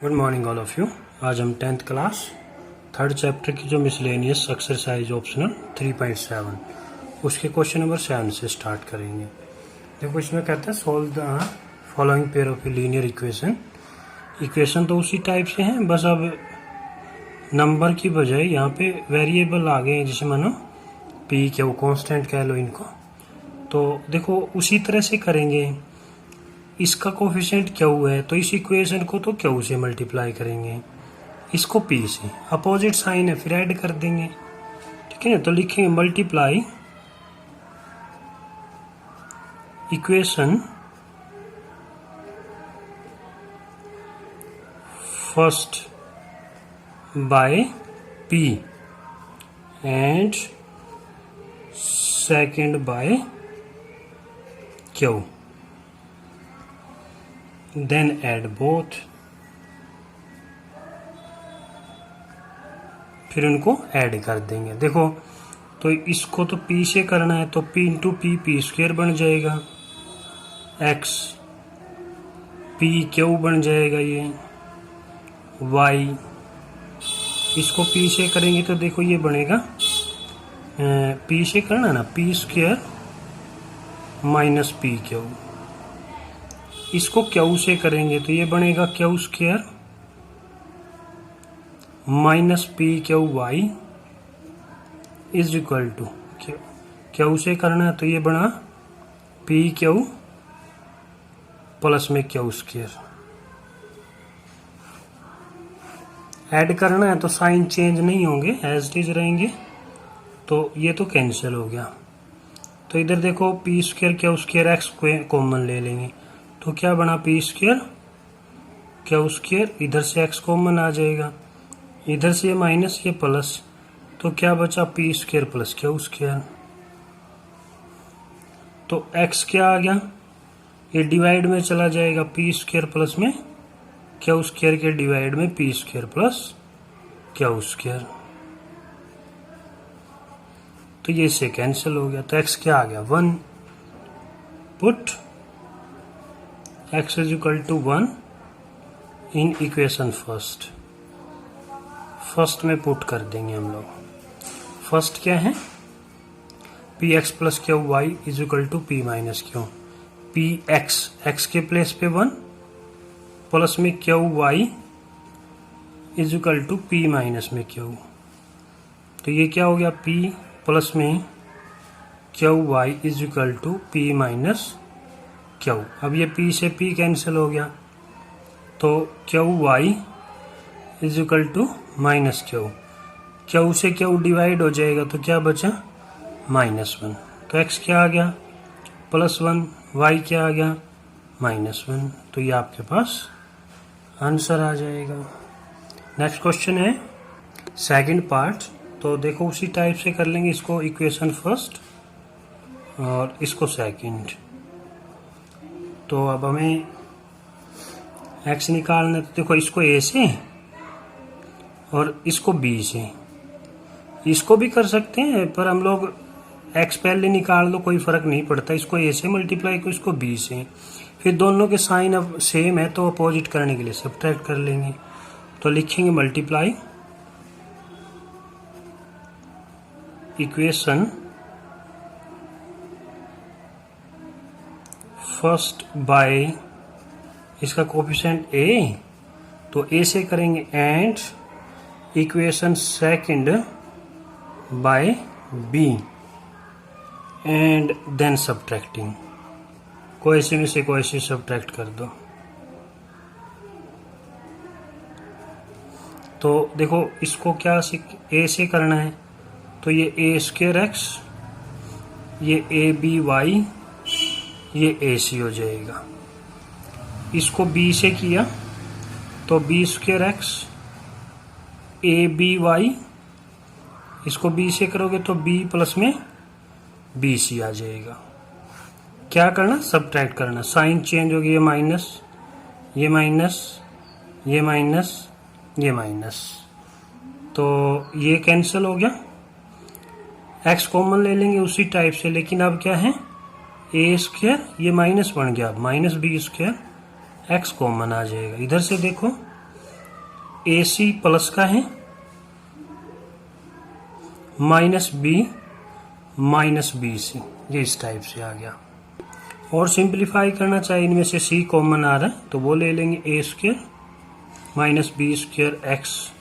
Good morning all of you. आज हम 10th class 3rd chapter की जो मिसलेनियस एक्सरसाइज ऑप्शनल 3.7 उसके क्वेश्चन नंबर 7 से स्टार्ट करेंगे। देखो इसमें कहता है solve the following pair of linear equation. Equation तो उसी टाइप से हैं, बस अब नंबर की बजाय यहाँ पे वेरिएबल आ गए हैं, जैसे मानो पी क्या वो कॉन्स्टेंट कह लो इनको। तो देखो उसी तरह से करेंगे। इसका कोफिशिएंट क्यू है तो इस इक्वेशन को तो क्यू से मल्टीप्लाई करेंगे, इसको पी से। अपोजिट साइन है फिर ऐड कर देंगे, ठीक है ना। तो लिखेंगे multiply equation first by P and second bye Q, then add both। फिर उनको ऐड कर देंगे। देखो तो इसको तो p से करना है तो p into P P square बन जाएगा, x p क्यू बन जाएगा, ये y इसको p से करेंगे तो देखो ये बनेगा p से करना है ना p square minus p q. इसको क्यू से करेंगे तो ये बनेगा q square minus p q y is equal to, q से करना है तो ये बना पी क्यू प्लस में क्यू स्क्वायर। ऐड करना है तो साइन चेंज नहीं होंगे, एज इट इज रहेंगे, तो ये तो कैंसिल हो गया। तो इधर देखो P square Q square X common ले लेंगे तो क्या बना पी स्क्वायर क्यू स्क्वायर, इधर से एक्स कॉमन आ जाएगा, इधर से ये माइनस ये प्लस, तो क्या बचा P square plus Q square. तो एक्स क्या आ गया, ये डिवाइड में चला जाएगा पी स्क्वायर प्लस में क्यू स्क्वायर के डिवाइड में P square plus Q square, तो ये से कैंसिल हो गया। तो एक्स क्या आ गया 1। Put x is equal to 1 in equation first में पुट कर देंगे हम लोग। फर्स्ट क्या है p x plus q y is equal to p minus q. P x के प्लेस पे 1 प्लस में q y is equal to p minus में क्यू। तो ये क्या हो गया पी प्लस में q y is equal to p minus q. अब ये p से p कैंसिल हो गया तो q y is equal to minus q. Q से क्यू डिवाइड हो जाएगा तो क्या बचा -1। तो x क्या आ गया +1, y क्या आ गया -1। तो ये आपके पास आंसर आ जाएगा। नेक्स्ट क्वेश्चन है सेकंड पार्ट। तो देखो उसी टाइप से कर लेंगे, इसको इक्वेशन फर्स्ट और इसको सेकंड। तो अब हमें x निकालना, तो देखो इसको a से और इसको b से, इसको भी कर सकते हैं पर हम लोग x पहले निकाल लो कोई फर्क नहीं पड़ता। इसको a से मल्टीप्लाई को इसको b से, फिर दोनों के साइन अब सेम है तो अपोजिट करने के लिए सब्ट्रैक्ट कर लेंगे। तो लिखेंगे मल्टीप्लाई इक्वेशन फर्स्ट बाय, इसका कोफिशिएंट a तो a से करेंगे and equation second by b and then subtracting. Coefficient में से कोएफिशिएंट सब्ट्रैक्ट कर दो। तो देखो इसको क्या a से करना है तो ये a स्क्वायर एक्स, ये a b y, ये ए सी हो जाएगा। इसको b से किया तो b square x a b y, इसको b से करोगे तो b प्लस में बी सी आ जाएगा। क्या करना सब्ट्रैक्ट करना, साइन चेंज हो गया, ये माइनस ये माइनस ये माइनस ये माइनस, तो ये कैंसिल हो गया। x कॉमन ले लेंगे उसी टाइप से, लेकिन अब क्या है ए स्क्वायर ये माइनस बन गया, minus B square X common आ जाएगा। इधर से देखो ए सी प्लस का है minus B minus B C, ये इस टाइप से आ गया। और सिंप्लीफाई करना चाहिए, इनमें से सी कॉमन आ रहा है तो वो ले लेंगे A square minus B square x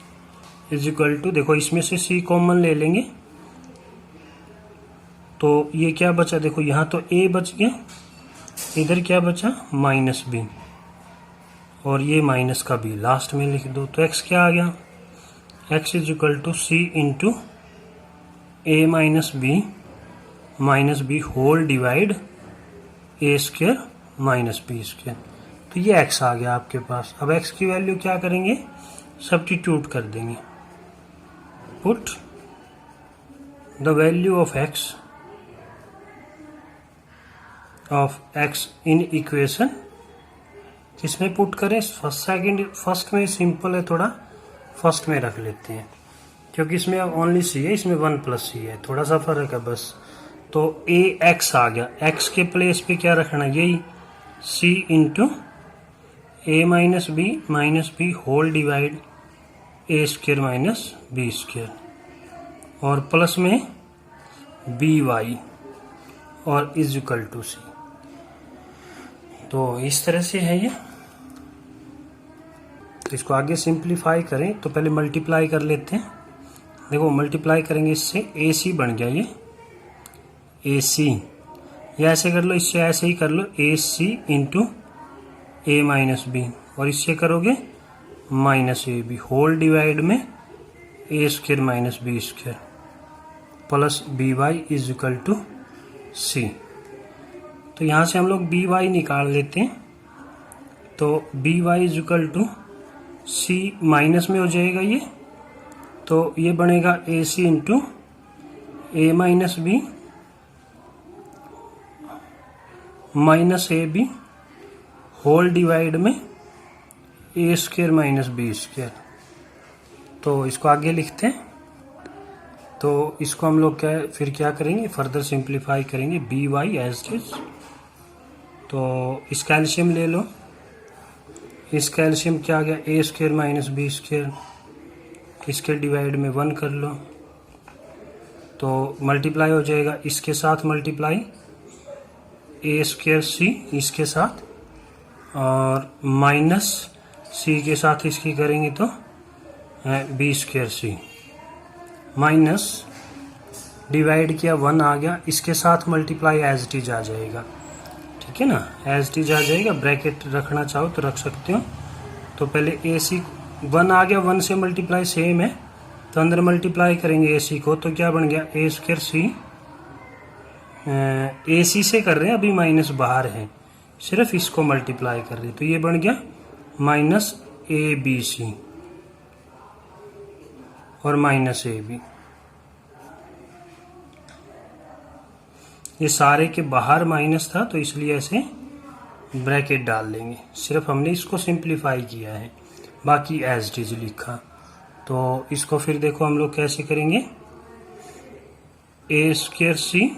is equal to, देखो इसमें से सी कॉमन ले लेंगे तो ये क्या बचा, देखो यहाँ तो ए बच गया, इधर क्या बचा माइनस बी, और ये माइनस का बी लास्ट में लिख दो। तो एक्स क्या आ गया, x is equal to c into A minus b whole divide a square minus B square. तो ये एक्स आ गया आपके पास। अब एक्स की वैल्यू क्या करेंगे, सब्स्टिट्यूट कर देंगे। Put the value of x in equation, किसमें पुट करें, फर्स्ट में सिंपल है थोड़ा, फर्स्ट में रख लेते हैं क्योंकि इसमें ओनली सी है, इसमें 1 प्लस सी है, थोड़ा सा फर्क है बस। तो ए एक्स आ गया, एक्स के प्लेस पे क्या रखना, यही सी into A minus b whole divide a square minus B square, और प्लस में बी वाई और इज इक्वल टू सी। तो इस तरह से है ये। तो इसको आगे सिंप्लीफाई करें तो पहले मल्टीप्लाई कर लेते हैं। देखो मल्टीप्लाई करेंगे इससे, ए सी बन गया ये ए सी, या ऐसे कर लो, इससे ऐसे ही कर लो, A C into A minus B, और इससे करोगे माइनस ए बी होल डिवाइड में A square minus B square plus B Y is equal to C. तो यहाँ से हम लोग बी वाई निकाल लेते हैं, तो B Y is equal to C minus में हो जाएगा ये, तो ये बनेगा A C into A minus B minus A B whole divide में A square minus B square. तो इसको आगे लिखते हैं, तो इसको हम लोग फिर क्या करेंगे, फर्दर सिंप्लीफाई करेंगे, बी वाई एज इज। तो इस कैल्शियम ले लो, इस कैल्शियम क्या आ गया, ए स्क्वायर माइनस बी स्क्वायर, इसके डिवाइड में 1 कर लो तो मल्टीप्लाई हो जाएगा, इसके साथ मल्टीप्लाई ए स्क्वायर सी इसके साथ, और माइनस सी के साथ इसकी करेंगे तो बी स्क्वायर सी, माइनस डिवाइड किया 1 आ गया, इसके साथ मल्टीप्लाई एज इट इज आ जाएगा, ठीक है ना, एज इट इज आ जाएगा। ब्रैकेट रखना चाहो तो रख सकते हो। तो पहले ए सी 1 आ गया, 1 से मल्टीप्लाई सेम है तो अंदर मल्टीप्लाई करेंगे ए सी को, तो क्या बन गया ए स्क्वायर सी, ए सी से कर रहे हैं अभी, माइनस बाहर है, सिर्फ इसको मल्टीप्लाई कर रहे हैं, तो ये बन गया माइनस ए बी सी और माइनस ए बी। ये सारे के बाहर माइनस था तो इसलिए ऐसे ब्रैकेट डाल लेंगे, सिर्फ हमने इसको सिंप्लीफाई किया है, बाकी एज इट इज लिखा। तो इसको फिर देखो हम लोग कैसे करेंगे, ए स्क्वायर सी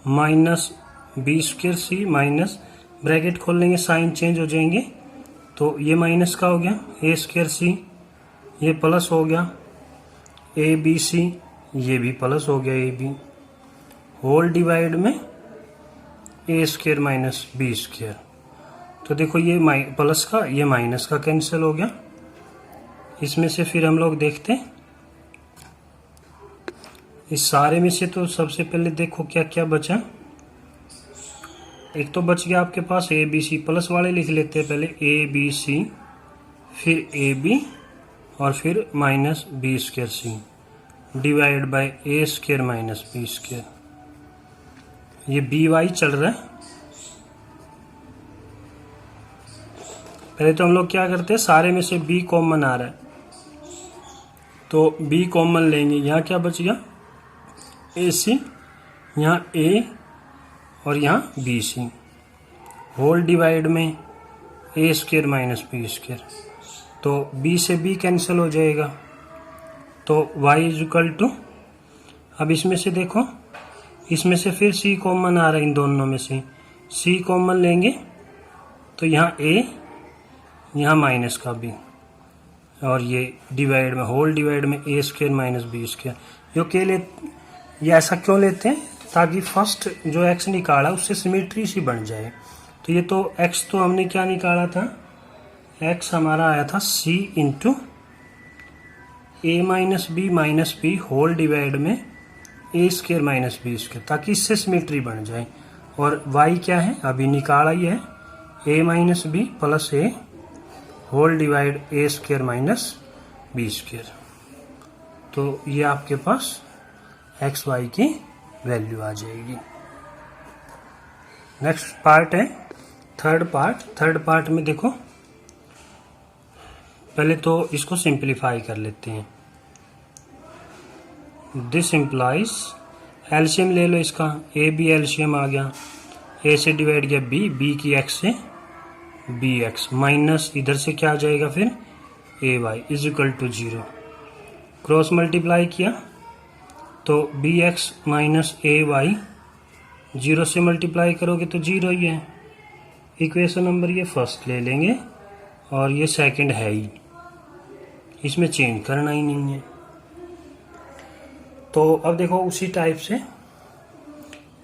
माइनस बी स्क्वायर सी माइनस, ब्रैकेट खोल लेंगे, साइन चेंज हो जाएंगे, तो ये माइनस का हो गया ए स्क्वायर सी, ये प्लस हो गया ए बी सी, ये भी प्लस हो गया ए बी, होल डिवाइड में A square minus B square. तो देखो ये प्लस का ये माइनस का कैंसिल हो गया। इसमें से फिर हम लोग देखते हैं, इस सारे में से तो सबसे पहले देखो क्या क्या बचा। एक तो बच गया आपके पास ए बी सी, प्लस वाले लिख लेते हैं पहले, ए बी सी फिर ए बी और फिर minus B square c divide by a square minus B square. ये बी वाई चल रहा है। पहले तो हम लोग क्या करते हैं, सारे में से बी कॉमन आ रहा है तो बी कॉमन लेंगे। यहाँ क्या बच गया ए सी, यहाँ ए और यहाँ बी सी, होल डिवाइड में A square minus B square, तो बी से बी कैंसिल हो जाएगा, तो y इज इक्वल टू, अब इसमें से देखो, इसमें से फिर c कॉमन आ रहा है, इन दोनों में से c कॉमन लेंगे तो यहाँ a यहाँ माइनस का भी, और ये डिवाइड में, होल डिवाइड में A square minus B square. ये ऐसा क्यों लेते हैं? ताकि फर्स्ट जो एक्स निकाला उससे सिमेट्री सी बन जाए। तो ये तो एक्स तो हमने क्या निकाला था, एक्स हमारा आया था सी इंटू ए माइनस बी होल डिवाइड में A square minus B square, ताकि इससे सिमेट्री बन जाए। और वाई क्या है, अभी निकाला ही है, ए minus B plus A whole divide a square minus B square. तो ये आपके पास एक्स वाई की वैल्यू आ जाएगी। नेक्स्ट पार्ट है थर्ड पार्ट में देखो, पहले तो इसको सिंप्लीफाई कर लेते हैं। दिस इम्प्लाइज, एलसीएम ले लो इसका, ए बी एलसीएम आ गया, ए से डिवाइड किया बी की एक्स से बी एक्स, माइनस इधर से क्या आ जाएगा फिर A Y is equal to 0। Cross multiply किया तो बी एक्स माइनस ए वाई, 0 से मल्टीप्लाई करोगे तो 0 ही है। इक्वेशन नंबर ये फर्स्ट ले लेंगे और ये सेकंड है ही, इसमें चेंज करना ही नहीं है। तो अब देखो उसी टाइप से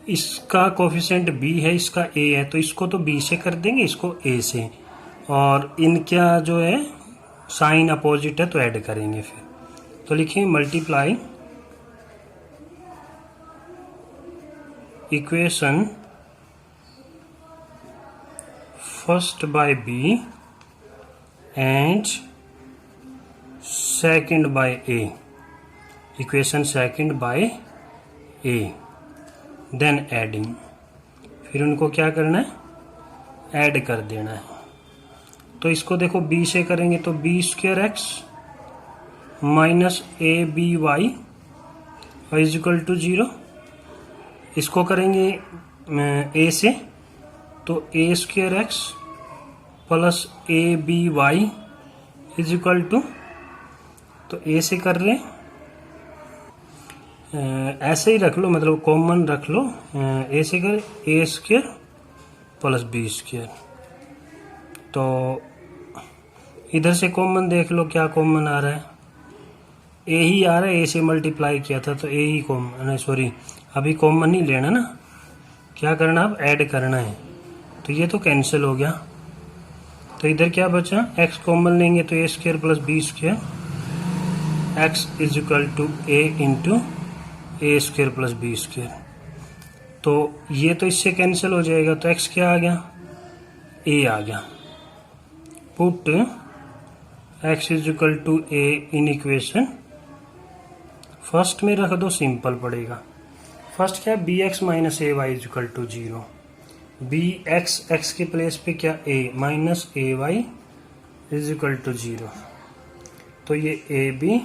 इसका कोफिशिएंट b है, इसका a है, तो इसको तो b से कर देंगे, इसको a से, और इनका जो है साइन अपोजिट है तो ऐड करेंगे फिर। तो लिखिए multiply equation first by b and second by a, equation second by a, then adding, फिर उनको क्या करना है, ऐड कर देना है। तो इसको देखो b से करेंगे तो b square x minus A b Y is equal to 0। इसको करेंगे a से तो a square x plus a b Y is equal to, तो a से कर रहे हैं, ऐसे ही रख लो, मतलब कॉमन रख लो, ए से कर ए स्क्वायर प्लस बी स्क्वायर। तो इधर से कॉमन देख लो क्या कॉमन आ रहा है, ए ही आ रहा है, ए से मल्टीप्लाई किया था तो ए ही कॉमन, सॉरी अभी कॉमन नहीं लेना ना, क्या करना अब ऐड करना है। तो ये तो कैंसिल हो गया, तो इधर क्या बचा, एक्स कॉमन लेंगे तो a square plus b square, x is equal to a into a square plus b square. तो ये तो इससे कैंसिल हो जाएगा, तो एक्स क्या आ गया, ए आ गया। Put x is equal to a in equation first में रख दो, सिंपल पड़ेगा। फर्स्ट क्या है, b x minus A Y is equal to 0, b x x के प्लेस पे क्या a minus A Y is equal to 0। तो ये a b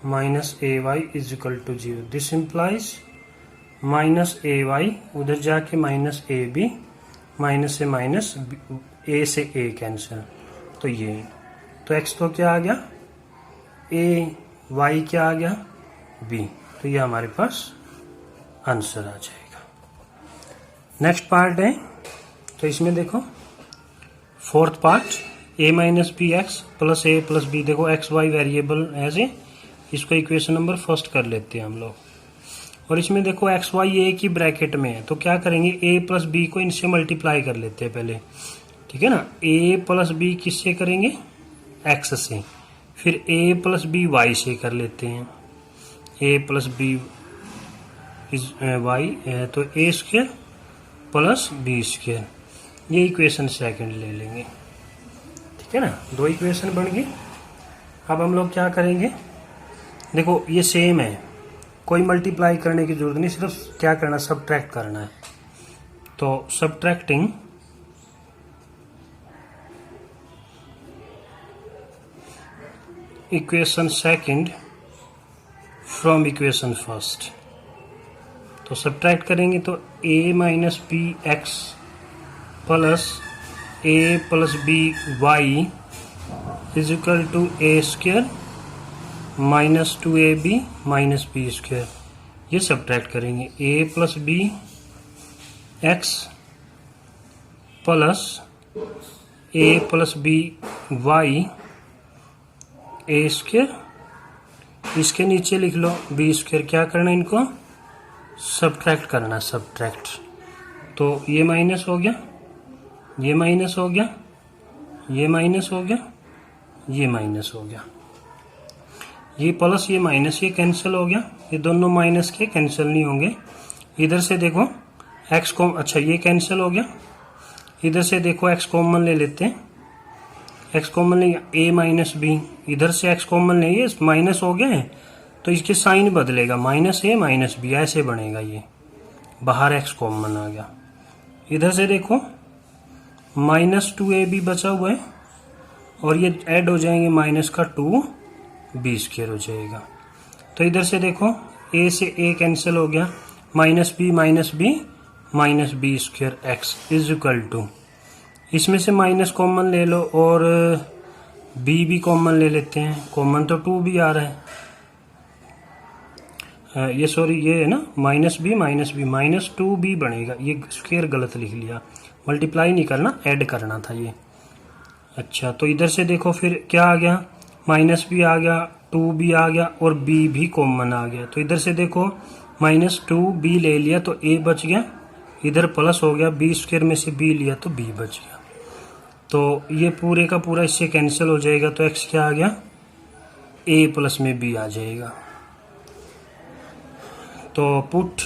minus A Y is equal to 0। This implies minus A y, उधर जाके minus ए b, minus से minus, ए से ए cancel, तो ये, तो एक्स तो क्या आ गया ए, वाई क्या आ गया बी, तो ये हमारे पास आंसर आ जाएगा। नेक्स्ट पार्ट है, तो इसमें देखो fourth part, a minus b x plus a plus b, देखो x y variable as a, इसको इक्वेशन नंबर फर्स्ट कर लेते हैं हम लोग। और इसमें देखो एक्स वाई एक ही ब्रैकेट में है, तो क्या करेंगे, a प्लस बी को इनसे मल्टीप्लाई कर लेते हैं पहले, ठीक है ना। a प्लस बी किससे करेंगे, x से, फिर a प्लस बी वाई से कर लेते हैं, a प्लस बी वाई, तो a square plus b square, ये इक्वेशन सेकंड ले लेंगे, ठीक है ना। दो इक्वेशन बन गई। अब हम लोग क्या करेंगे, देखो ये सेम है, कोई मल्टीप्लाई करने की जरूरत नहीं, सिर्फ क्या करना, सबट्रैक्ट करना है। तो subtracting equation second from equation first, तो सबट्रैक्ट करेंगे तो a minus b x plus a plus B Y is equal to a square minus 2ab minus B square, ये सबट्रैक्ट करेंगे। a plus b x plus a plus B y a square, इसके नीचे लिख लो B square. क्या करना है इनको? Subtract करना, सब्ट्रैक्ट। तो ये माइनस हो गया, ये माइनस हो गया, ये माइनस हो गया, ये माइनस हो गया, ये प्लस ये माइनस ये कैंसिल हो गया। ये दोनों माइनस के कैंसिल नहीं होंगे। इधर से देखो एक्स कॉम, अच्छा ये कैंसिल हो गया। इधर से देखो एक्स कॉमन ले लेते हैं, एक्स कॉमन ले, ए माइनस बी, इधर से एक्स कॉमन ले, ये माइनस हो गया है तो इसके साइन बदलेगा, माइनस ए माइनस बी ऐसे बनेगा। ये बाहर एक्स कॉमन आ गया। इधर से देखो -2ab बचा हुआ है और ये ऐड हो जाएंगे माइनस का 2b स्क्वायर हो जाएगा। तो इधर से देखो a से a कैंसिल हो गया, -b minus B square x is equal to, इसमें से माइनस कॉमन ले लो और b भी कॉमन ले लेते हैं। कॉमन तो 2b आ रहा है, ये सॉरी ये है ना -b -2b बनेगा। ये स्क्वायर गलत लिख लिया, मल्टीप्लाई नहीं करना, ऐड करना था ये। अच्छा तो इधर से देखो फिर क्या आ गया, -b आ गया, 2b आ गया और b भी कॉमन आ गया। तो इधर से देखो -2b ले लिया तो a बच गया, इधर प्लस हो गया, b स्क्वायर में से b लिया तो b बच गया। तो ये पूरे का पूरा इससे कैंसिल हो जाएगा। तो x क्या आ गया, a प्लस में b आ जाएगा। तो put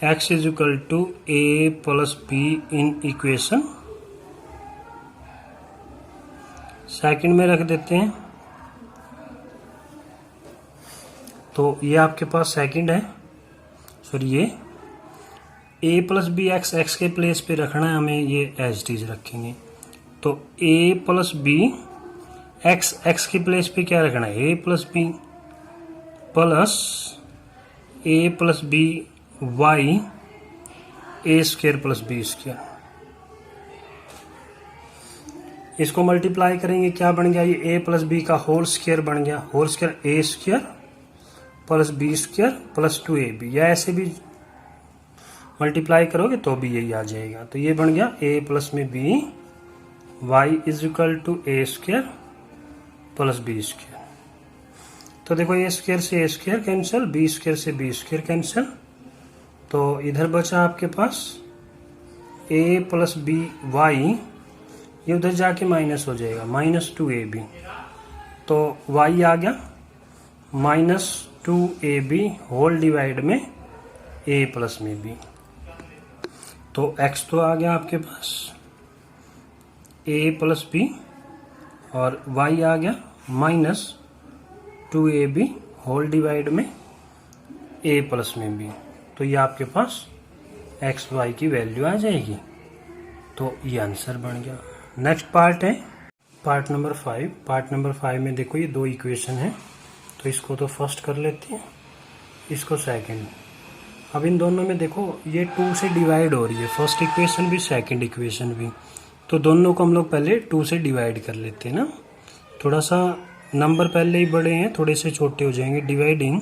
x is equal to a plus b in equation second में रख देते हैं। तो ये आपके पास सेकंड है, सॉरी ये a प्लस बी एक्स के प्लेस पे रखना है हमें, ये एज इट इज रखेंगे। तो a प्लस बी एक्स के प्लेस पे क्या रखना है, a plus b plus a plus B y a square plus b square. इसको मल्टीप्लाई करेंगे, क्या बन गया, ये a प्लस बी का होल स्क्वायर बन गया, whole square a square plus b square plus 2ab, या ऐसे भी मल्टीप्लाई करोगे तो भी यही आ जाएगा। तो ये बन गया a प्लस में b y is equal to a square plus b square. तो देखो ए स्क्वायर से a square cancel, b square से बी स्क्वायर कैंसिल। तो इधर बचा आपके पास a प्लस बी वाई, ये उधर जाके माइनस हो जाएगा, -2ab। तो y आ गया -2ab होल डिवाइड में a प्लस में b। तो x तो आ गया आपके पास a प्लस बी और y आ गया -2ab होल डिवाइड में a प्लस में b। तो ये आपके पास x y की वैल्यू आ जाएगी। तो ये आंसर बन गया। नेक्स्ट पार्ट है पार्ट नंबर 5। पार्ट नंबर 5 में देखो ये दो इक्वेशन है, तो इसको तो फर्स्ट कर लेते हैं, इसको सेकंड। अब इन दोनों में देखो ये 2 से डिवाइड हो रही है, फर्स्ट इक्वेशन भी सेकंड इक्वेशन भी। तो दोनों को हम लोग पहले 2 से डिवाइड कर लेते हैं ना, थोड़ा सा नंबर पहले ही बड़े हैं, थोड़े से छोटे हो जाएंगे। Dividing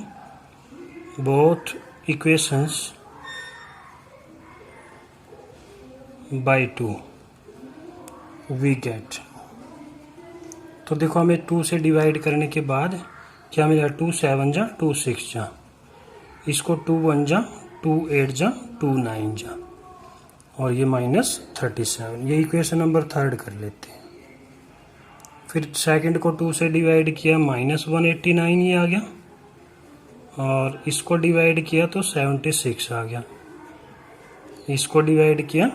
both equations by 2 we get. तो देखो हमें 2 से डिवाइड करने के बाद क्या मिला, 2 7 जा 2 6 जा, इसको 2 1 जा 2 8 जा 2 9 जा, और ये -37। ये इक्वेशन नंबर 3 कर लेते हैं। फिर सेकंड को 2 से डिवाइड किया -189 ये आ गया, और इसको डिवाइड किया तो 76 आ गया, इसको डिवाइड किया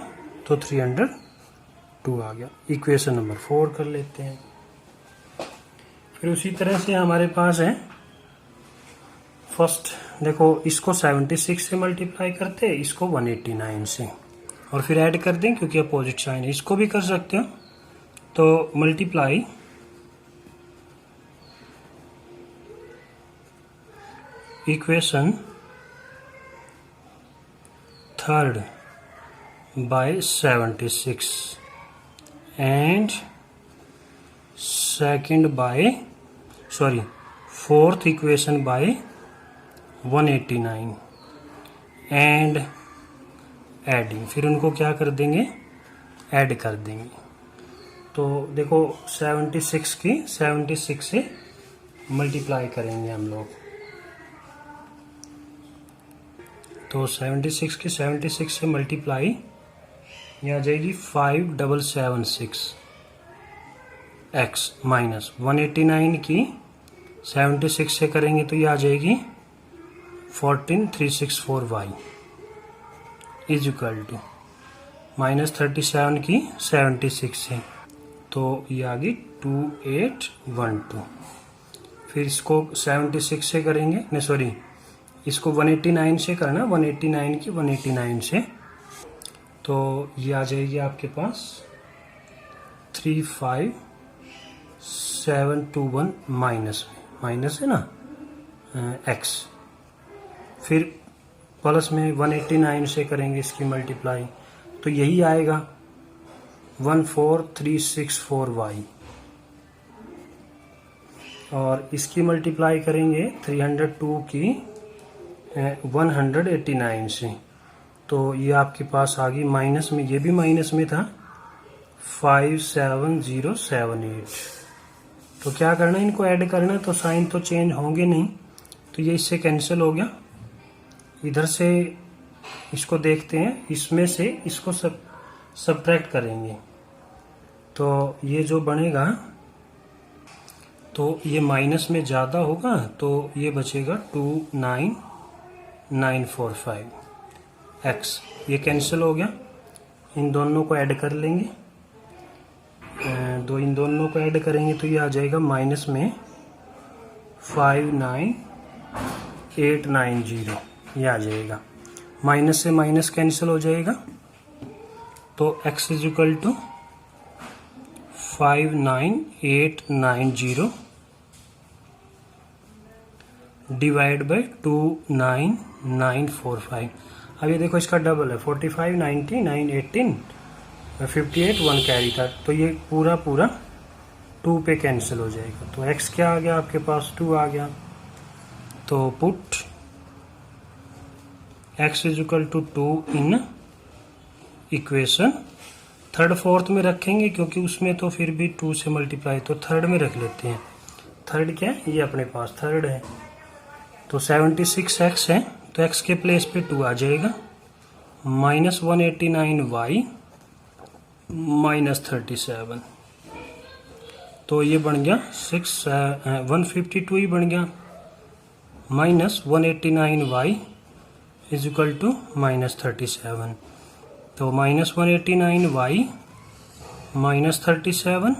तो 302 आ गया। इक्वेशन नंबर 4 कर लेते हैं। फिर उसी तरह से हमारे पास है फर्स्ट, देखो इसको 76 से मल्टीप्लाई करते हैं, इसको 189 से, और फिर ऐड कर दें क्योंकि अपोजिट साइन है। इसको भी कर सकते हो, तो multiply equation 3rd by 76 and second by fourth equation by 189 and adding. फिर उनको क्या कर देंगे, ऐड कर देंगे। तो देखो 76 की 76 से मल्टीप्लाई करेंगे हम लोग। तो 76 की 76 से मल्टीप्लाई ये आ जाएगी 5776 x माइनस 189 की 76 से करेंगे तो ये आ जाएगी 14364y is equal to minus 37 की 76 से, तो ये आ गई 2812। फिर इसको 76 से करेंगे, नहीं सॉरी, इसको 189 से करना, 189 की 189 से, तो ये आ जाएगी आपके पास 35721 माइनस में, माइनस है ना x, फिर प्लस में 189 से करेंगे इसकी मल्टीप्लाई, तो यही आएगा 14364y, और इसकी मल्टीप्लाई करेंगे 302 की 189 से, तो ये आपके पास आ गई माइनस में, ये भी माइनस में था 57078। तो क्या करना है, इनको ऐड करना है, तो साइन तो चेंज होंगे नहीं, तो ये इससे कैंसिल हो गया। इधर से इसको देखते हैं, इसमें से इसको सब्ट्रैक्ट करेंगे, तो ये जो बनेगा, तो ये माइनस में ज़्यादा होगा, तो ये बचेगा 29945 x, ये कैंसिल हो गया। इन दोनों को ऐड कर लेंगे, इन दोनों को ऐड करेंगे तो ये आ जाएगा माइनस में 59890, ये आ जाएगा, माइनस से माइनस कैंसिल हो जाएगा, तो x is equal to 59890 divide by 29945। अब ये देखो इसका डबल है, 45 90 9 18 58 1 कैरी था, तो ये पूरा 2 पे कैंसिल हो जाएगा। तो x क्या आ गया आपके पास, 2 आ गया, तो put x is equal to 2 in equation third. Fourth में रखेंगे क्योंकि उसमें तो फिर भी 2 से मल्टीप्लाई, तो थर्ड में रख लेते हैं। थर्ड क्या है, ये अपने पास थर्ड है, तो 76x है, तो x के प्लेस पे 2 आ जाएगा, माइनस 189y माइनस 37, तो ये बन गया 152 ही बन गया, minus 189y is equal to minus 37, तो माइनस 189y माइनस 37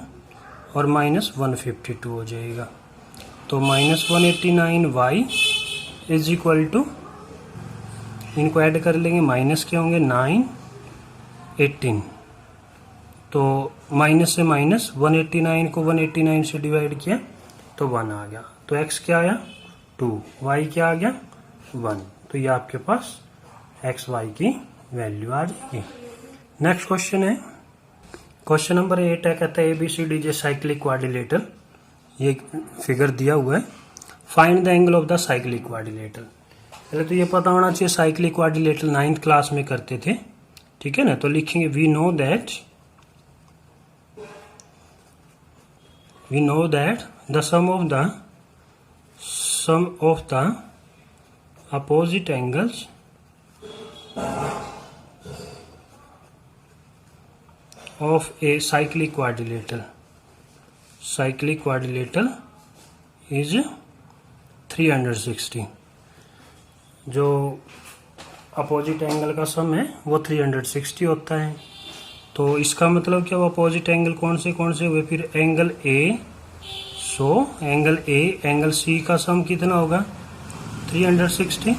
और माइनस 152 हो जाएगा, तो minus 189y is equal to, इनको ऐड कर लेंगे, माइनस के होंगे 9 18, तो माइनस से माइनस 189 को 189 से डिवाइड किया तो 1 आ गया, तो x क्या आया 2, y क्या आ गया 1, तो ये आपके पास x y की वैल्यू आ जाएगी। नेक्स्ट क्वेश्चन है, क्वेश्चन नंबर 8 है, कहता है ABCD is a cyclic quadrilateral, ये फिगर दिया हुआ है, find the angle of the cyclic quadrilateral. पहले तो ये पता होना चाहिए, साइक्लिक क्वाड्रिलेटरल 9th क्लास में करते थे, ठीक है ना, तो लिखेंगे we know that the sum of the opposite angles of a cyclic quadrilateral is 360। जो अपोजिट एंगल का सम है वो 360 होता है, तो इसका मतलब क्या, वो अपोजिट एंगल कौन से हुए, फिर angle a, so angle a angle c का सम कितना होगा 360।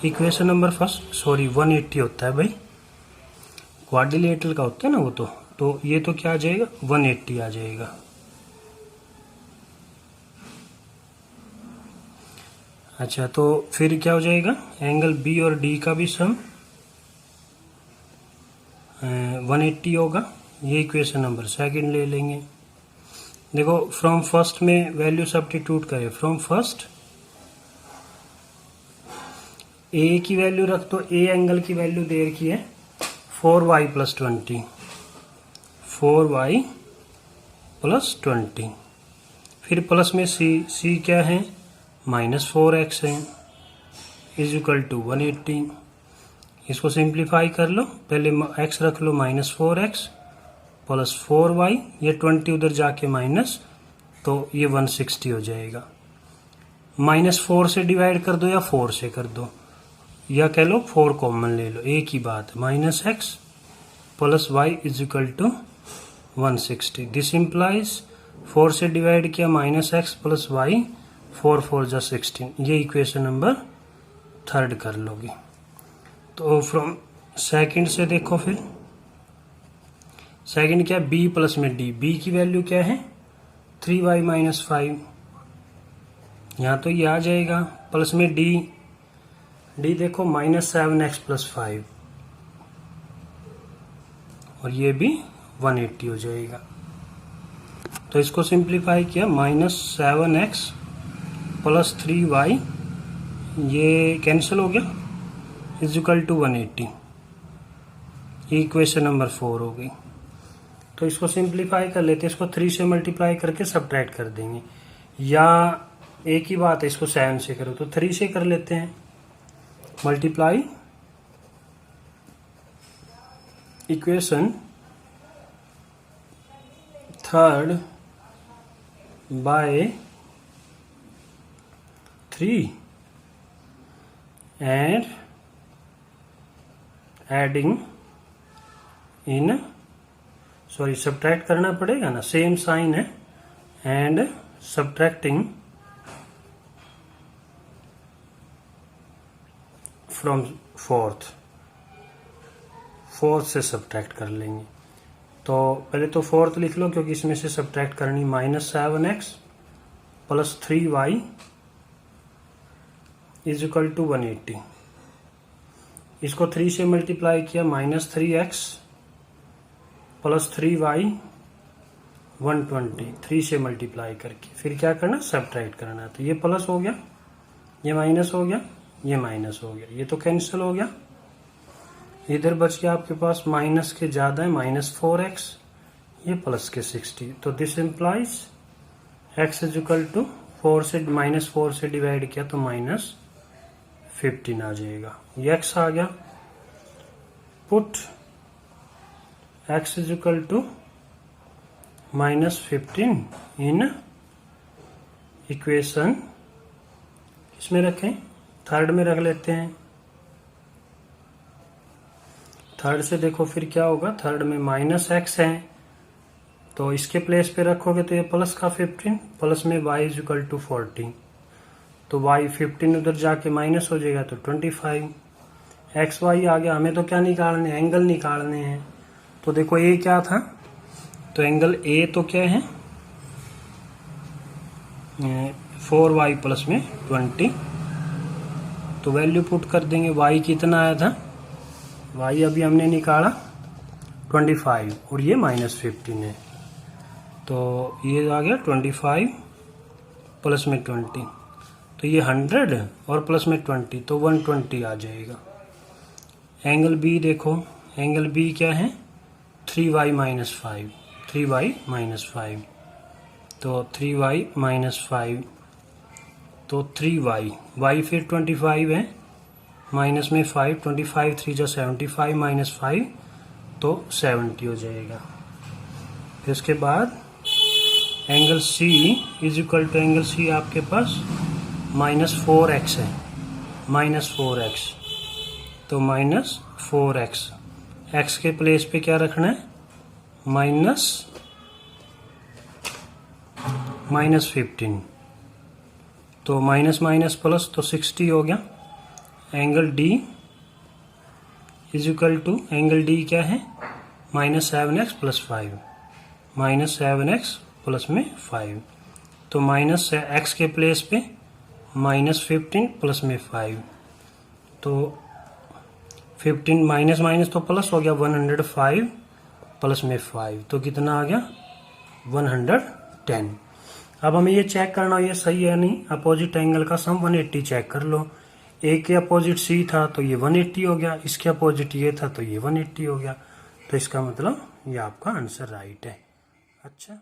इक्वेशन नंबर फर्स्ट, सॉरी 180 होता है भाई, क्वाड्रिलेटरल का होता है ना वो, तो ये तो क्या आ जाएगा 180 आ जाएगा। अच्छा, तो फिर क्या हो जाएगा, एंगल बी और डी का भी सम 180 होगा, ये इक्वेशन नंबर सेकंड ले लेंगे। देखो फ्रॉम फर्स्ट में वैल्यू सब्स्टिट्यूट करें, फ्रॉम फर्स्ट ए की वैल्यू रख, तो ए एंगल की वैल्यू दे रखी है 4y + 20, 4y प्लस 20। फिर प्लस में c क्या है, -4x है, इज इक्वल टू 180। इसको सिंप्लीफाई कर लो, पहले x रख लो -4x प्लस 4y, ये 20 उधर जाके माइनस, तो ये 160 हो जाएगा। -4 से डिवाइड कर दो या 4 से कर दो, या कह लो 4 कॉमन ले लो, एक ही बात, -x plus y is equal to 160। This implies 4 से डिवाइड किया -x प्लस y, 4 4 जा 16। ये इक्वेशन नंबर 3 कर लोगे। तो फ्रॉम सेकंड से देखो, फिर सेकंड क्या, b प्लस में d, b की वैल्यू क्या है 3y माइनस 5, यहाँ तो ये आ जाएगा, प्लस में d देखो -7x प्लस 5, और ये भी 180 हो जाएगा। तो इसको सिंप्लीफाई किया, -7x प्लस 3y, ये कैंसिल हो गया, इज इक्वल टू 180। ये इक्वेशन नंबर 4 हो गई। तो इसको सिंप्लीफाई कर लेते हैं, इसको 3 से मल्टीप्लाई करके सब्ट्रैक्ट कर देंगे, या एक ही बात है, इसको 7 से करो तो 3 से कर लेते हैं। Multiply equation 3 by 3 and adding in, sorry subtract करना पड़ेगा ना, सेम साइन है, एंड सब्ट्रैक्टिंग फ्रॉम फोर्थ से सब्ट्रैक्ट कर लेंगे। तो पहले तो फोर्थ लिख लो, क्योंकि इसमें से सब्ट्रैक्ट करनी, -7x plus 3y is equal to 180। इसको 3 से मल्टीप्लाई किया, -3x प्लस 3y 120, 3 से मल्टीप्लाई करके फिर क्या करना, सब्ट्रैक्ट करना। तो ये प्लस हो गया, ये माइनस हो गया, ये माइनस हो गया, ये तो कैंसिल हो गया। इधर बच गया आपके पास माइनस के ज्यादा है, -4x, ये प्लस के 60। तो this implies x is equal to 4 से -4 से डिवाइड किया तो -15 आ जाएगा, ये x आ गया। Put x is equal to -15 in equation, इसमें रखें, थर्ड में रख लेते हैं। थर्ड से देखो फिर क्या होगा, थर्ड में -x है, तो इसके प्लेस पे रखोगे तो ये प्लस का 15, प्लस में y इज इक्वल टू 14, तो y 15 उधर जाके माइनस हो जाएगा तो 25। x y आ गया, हमें तो क्या निकालने, एंगल निकालने हैं। तो देखो ये क्या था, तो एंगल A तो क्या है 4y प्लस में 20, तो वैल्यू पुट कर देंगे। y कितना आया था, y अभी हमने निकाला 25, और ये -15 है, तो ये आ गया 25 प्लस में 20, तो ये 100 और प्लस में 20, तो 120 आ जाएगा। एंगल B देखो, एंगल B क्या है 3y माइनस 5, 3y माइनस 5, तो 3y माइनस 5, तो 3y, y फिर 25 है, माइनस में 5, 25 3 जा 75 माइनस 5, तो 70 हो जाएगा। फिर उसके बाद angle C is equal to, angle C आपके पास -4x है, -4x, तो -4x, x के प्लेस पे क्या रखना है, -15, तो माइनस माइनस प्लस, तो 60 हो गया। Angle D is equal to, angle D क्या है -7x प्लस 5, -7x प्लस में 5, तो -x के प्लेस पे -15 प्लस में 5, तो 15 माइनस माइनस तो प्लस हो गया, 105 प्लस में 5, तो कितना आ गया 110। अब हमें ये चेक करना ये सही है नहीं, अपोजिट एंगल का सम 180 चेक कर लो। ए के अपोजिट C था तो ये 180 हो गया, इसके अपोजिट ये था तो ये 180 हो गया, तो इसका मतलब ये आपका आंसर राइट है। अच्छा।